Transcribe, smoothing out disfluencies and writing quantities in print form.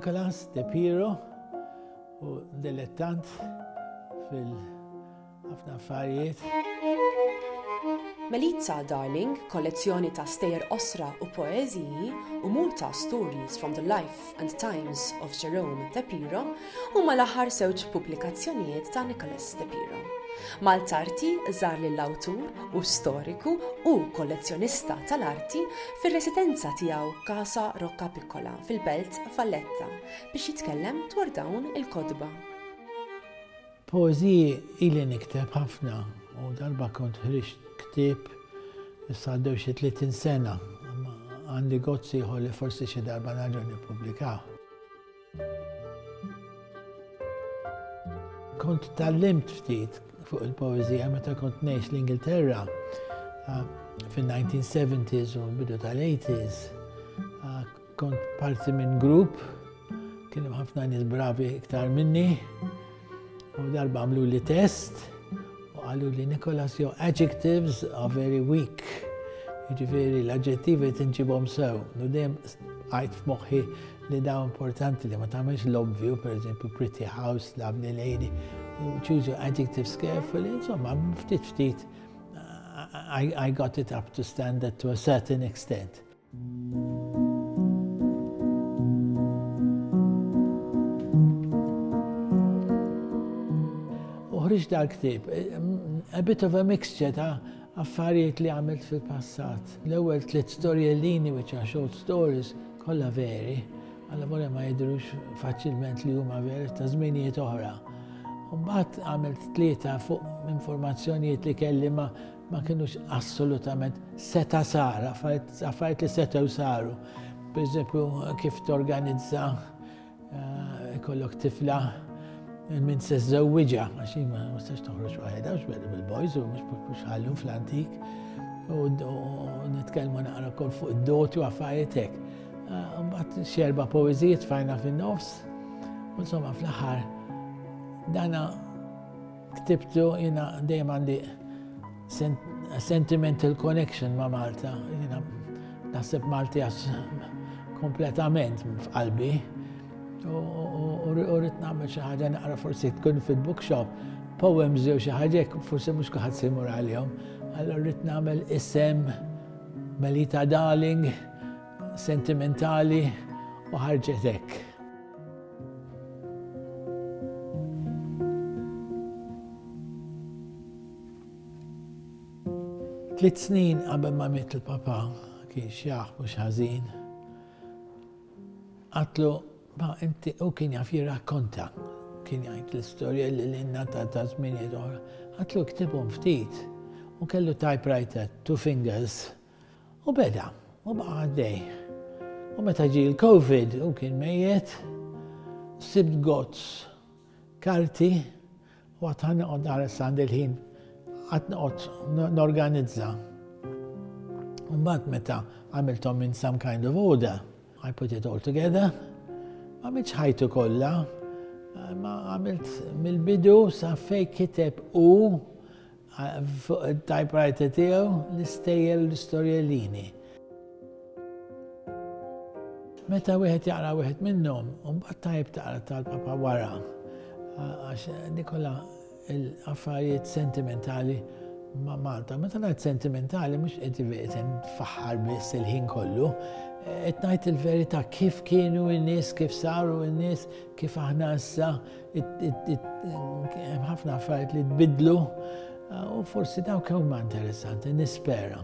Nicolas De Piro u dilettant fil-ħafna affarijiet. Melita Darling, kollezzjoni ta' stejjer osra u poeżiji u multa stories from the life and times of Jerome De Piro huma l-aħħar żewġ pubblikazzjonijiet ta' Nicolas De Piro. Maltarti żar lill-awtur u storiku u kollezzjonista tal-arti fir-residenza tiegħu Casa Rocca Piccola fil-Belt Valletta biex jitkellem dwar dawn il-kotba. Poeżiji ili nikteb ħafna u darba kont ħriġt ktieb issa għaddew xi 30 sena. Għandi gozzi li forsi xi darba narġa' nippubblikaw. Kont tallimt ftit fuq il-poezija meta kont ngħix l-Ingilterra fin-1970s u bidu tal-80s. Kont parti minn grupp, kien hemm ħafna nies bravi iktar minni, u darba għamlu li test u qalu li Nicolas, your adjectives are very weak. Jiġifieri l-aġġettivi tinġibhom sew. U dejjem għajt f'moħħi li daw importanti li ma tagħmilx l-obvju, pereżempju pretty house, lovely lady. You choose your adjectives carefully. Insomma, ftit I got it up to standard to a certain extent. Uħriġ dal-ktieb, a bit of a mixture ta' affarijiet li għamilt fil-passat. L-ewwel 3 storjellini, which are short stories, kollha veri, għalla volja ma jidrux faċilment li huma veri ta' żminijiet oħra. Mbagħad għamilt 3 fuq informazzjonijiet li kelli ma kienux assolutament seta sar, affarijiet li setgħu saru. Pereżempju kif torganizza ikollok tifla minn se żewwiġha, għax ma tistax toħroġ waħedha mhux beda bil-boys u mhux ħallhom fl-antik u nitkellmu naqra wkoll fuq id-doti u affarijiet hekk. Mbagħad xi 4 poeżijiet fajna fin-nofs u insomma fl-aħħar dana ktibtu jiena dejjem għandi sentimental connection ma' Malta. Jiena naħseb Malti għax kompletament f'qalbi. U rrid nagħmel xi ħaġa naqra forsi tkun fil-bookshop, poems jew xi ħaġa forsi mhux kulħadd se jmur għalihom. Allura rrid nagħmel isem Melita Darling, sentimentali u ħarġet hekk. 3 snin qabel ma miet il-papa, kien xjaħ mhux ħażin, għatlu ma inti u kien jaf jirrakkonta, kien jgħid l-istorja li l-inna ta' żminijiet oħra. Għatlu ktibhom ftit u kellu typewriter 2 fingers u beda u baqa' għaddej. U meta ġie l-COVID u kien mejjed, sibt gozz karti u għad ħanqod għara sand il-ħin għad noqgħod norganizza. Mbagħad meta għamilthom in some kind of order, I put it all together. Ma għamilx ħajtu kollha, ma għamilt mill-bidu sa fejn kiteb u fuq il-typewriter tiegħu l-istejjer l-istorjellini. Meta wieħed jaqra wieħed minnhom, u mbagħad tajjeb taqra tal-papa wara, għax Nikola l-affarijiet sentimentali ma' Malta. Meta ngħid sentimentali mhux qed nfaħħar biss il-ħin kollu, qed ngħid il-verità kif kienu n-nies, kif saru n-nies, kif aħna issa hemm ħafna affarijiet li tbidlu u forsi dawk huma interessanti, nispera.